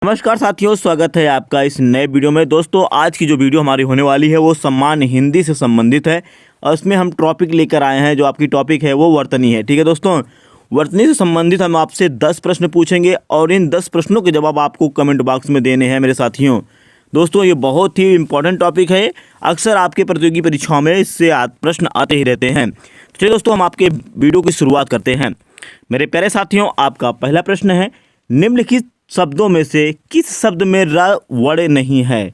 नमस्कार साथियों, स्वागत है आपका इस नए वीडियो में। दोस्तों, आज की जो वीडियो हमारी होने वाली है वो सम्मान हिंदी से संबंधित है और इसमें हम टॉपिक लेकर आए हैं। जो आपकी टॉपिक है वो वर्तनी है। ठीक है दोस्तों, वर्तनी से संबंधित हम आपसे 10 प्रश्न पूछेंगे और इन 10 प्रश्नों के जवाब आपको कमेंट बॉक्स में देने हैं मेरे साथियों। दोस्तों, ये बहुत ही इंपॉर्टेंट टॉपिक है। अक्सर आपके प्रतियोगी परीक्षाओं में इससे प्रश्न आते ही रहते हैं। चलिए दोस्तों, हम आपके वीडियो की शुरुआत करते हैं। मेरे प्यारे साथियों, आपका पहला प्रश्न है, निम्नलिखित शब्दों में से किस शब्द में र वर्ण नहीं है।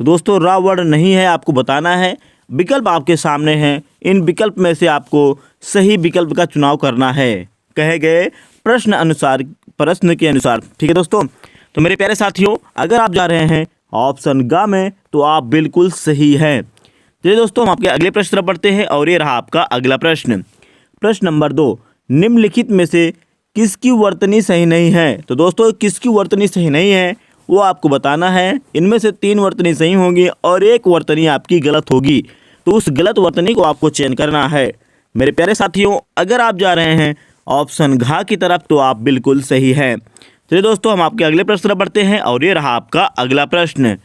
तो दोस्तों, र वर्ण नहीं है आपको बताना है। विकल्प आपके सामने हैं। इन विकल्प में से आपको सही विकल्प का चुनाव करना है कहे गए प्रश्न के अनुसार। ठीक है दोस्तों, तो मेरे प्यारे साथियों, अगर आप जा रहे हैं ऑप्शन ग में तो आप बिल्कुल सही हैं। चलिए दोस्तों, हम आपके अगले प्रश्न तरफ बढ़ते हैं और ये रहा आपका अगला प्रश्न। प्रश्न नंबर 2, निम्नलिखित में से किसकी वर्तनी सही नहीं है। तो दोस्तों, किसकी वर्तनी सही नहीं है वो आपको बताना है। इनमें से 3 वर्तनी सही होंगी और 1 वर्तनी आपकी गलत होगी। तो उस गलत वर्तनी को आपको चयन करना है। मेरे प्यारे साथियों, अगर आप जा रहे हैं ऑप्शन घ की तरफ तो आप बिल्कुल सही हैं। चलिए दोस्तों, हम आपके अगले प्रश्न तरफ बढ़ते हैं और ये रहा आपका अगला प्रश्न।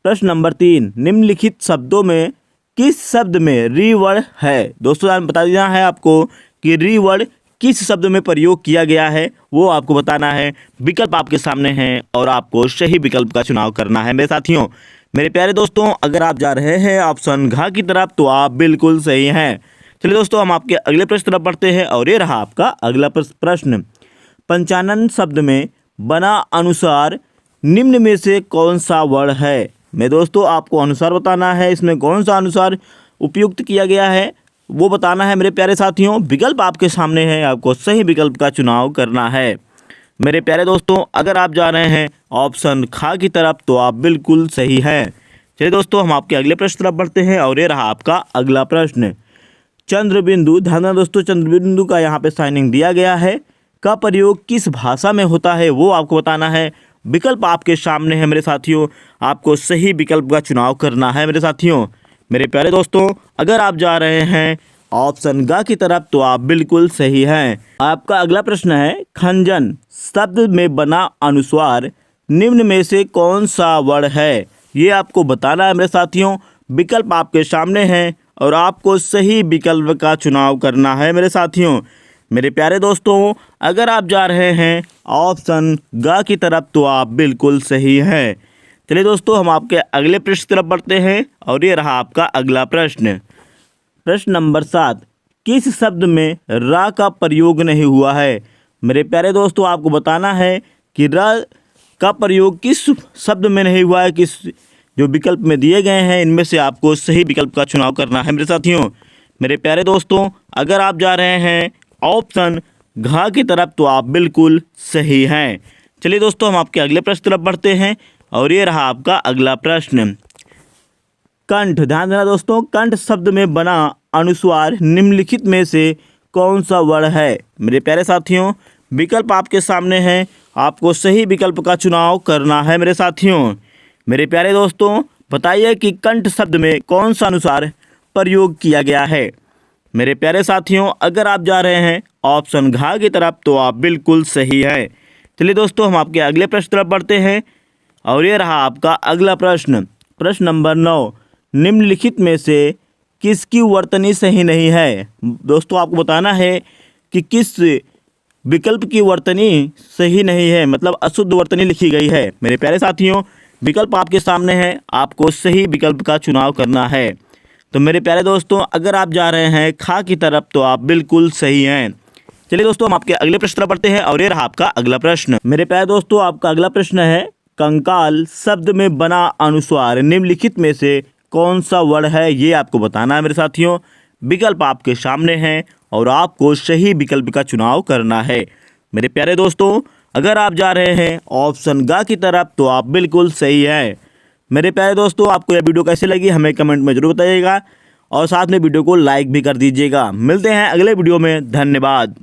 प्रश्न नंबर 3, निम्नलिखित शब्दों में किस शब्द में री वर्ण है। दोस्तों, बता देना है आपको कि री वर्ण किस शब्द में प्रयोग किया गया है वो आपको बताना है। विकल्प आपके सामने हैं और आपको सही विकल्प का चुनाव करना है। मेरे साथियों, मेरे प्यारे दोस्तों, अगर आप जा रहे हैं ऑप्शन घ की तरफ तो आप बिल्कुल सही हैं। चलिए दोस्तों, हम आपके अगले प्रश्न तरफ बढ़ते हैं और ये रहा आपका अगला प्रश्न। पंचानन शब्द में बना अनुसार निम्न में से कौन सा वर्ण है। मैं दोस्तों आपको अनुसार बताना है। इसमें कौन सा अनुसार उपयुक्त किया गया है वो बताना है। मेरे प्यारे साथियों, विकल्प आपके सामने हैं। आपको सही विकल्प का चुनाव करना है। मेरे प्यारे दोस्तों, अगर आप जा रहे हैं ऑप्शन ख की तरफ तो आप बिल्कुल सही हैं। चलिए दोस्तों, हम आपके अगले प्रश्न तरफ बढ़ते हैं और ये रहा आपका अगला प्रश्न। चंद्रबिंदु, ध्यान देना दोस्तों, चंद्रबिंदु का यहाँ पे साइनिंग दिया गया है का प्रयोग किस भाषा में होता है वो आपको बताना है। विकल्प आपके सामने है मेरे साथियों। आपको सही विकल्प का चुनाव करना है मेरे साथियों। मेरे प्यारे दोस्तों, अगर आप जा रहे हैं ऑप्शन ग की तरफ तो आप बिल्कुल सही हैं। आपका अगला प्रश्न है, खंजन शब्द में बना अनुस्वार निम्न में से कौन सा वर्ण है। ये आपको बताना है मेरे साथियों। विकल्प आपके सामने हैं और आपको सही विकल्प का चुनाव करना है मेरे साथियों। मेरे प्यारे दोस्तों, अगर आप जा रहे हैं ऑप्शन ग की तरफ तो आप बिल्कुल सही हैं। चलिए दोस्तों, हम आपके अगले प्रश्न की तरफ बढ़ते हैं और ये रहा आपका अगला प्रश्न। प्रश्न नंबर 7, किस शब्द में र का प्रयोग नहीं हुआ है। मेरे प्यारे दोस्तों, आपको बताना है कि र का प्रयोग किस शब्द में नहीं हुआ है। किस जो विकल्प में दिए गए हैं इनमें से आपको सही विकल्प का चुनाव करना है मेरे साथियों। मेरे प्यारे दोस्तों, अगर आप जा रहे हैं ऑप्शन घ की तरफ तो आप बिल्कुल सही हैं। चलिए दोस्तों, हम आपके अगले प्रश्न तरफ बढ़ते हैं और ये रहा आपका अगला प्रश्न। कंठ, ध्यान देना दोस्तों, कंठ शब्द में बना अनुस्वार निम्नलिखित में से कौन सा वर्ण है। मेरे प्यारे साथियों, विकल्प आपके सामने हैं। आपको सही विकल्प का चुनाव करना है मेरे साथियों। मेरे प्यारे दोस्तों, बताइए कि कंठ शब्द में कौन सा अनुस्वार प्रयोग किया गया है। मेरे प्यारे साथियों, अगर आप जा रहे हैं ऑप्शन घ की तरफ तो आप बिल्कुल सही है। चलिए दोस्तों, हम आपके अगले प्रश्न तरफ बढ़ते हैं और ये रहा आपका अगला प्रश्न। प्रश्न नंबर 9, निम्नलिखित में से किसकी वर्तनी सही नहीं है। दोस्तों, आपको बताना है कि किस विकल्प की वर्तनी सही नहीं है, मतलब अशुद्ध वर्तनी लिखी गई है। मेरे प्यारे साथियों, विकल्प आपके सामने है। आपको सही विकल्प का चुनाव करना है। तो मेरे प्यारे दोस्तों, अगर आप जा रहे हैं ख की तरफ तो आप बिल्कुल सही हैं। चलिए दोस्तों, हम आपके अगले प्रश्न तरफ बढ़ते हैं और ये रहा आपका अगला प्रश्न। मेरे प्यारे दोस्तों, आपका अगला प्रश्न है, कंकाल शब्द में बना अनुस्वार निम्नलिखित में से कौन सा वर्ण है। ये आपको बताना है मेरे साथियों। विकल्प आपके सामने हैं और आपको सही विकल्प का चुनाव करना है। मेरे प्यारे दोस्तों, अगर आप जा रहे हैं ऑप्शन ग की तरफ तो आप बिल्कुल सही हैं। मेरे प्यारे दोस्तों, आपको यह वीडियो कैसी लगी हमें कमेंट में जरूर बताइएगा और साथ में वीडियो को लाइक भी कर दीजिएगा। मिलते हैं अगले वीडियो में। धन्यवाद।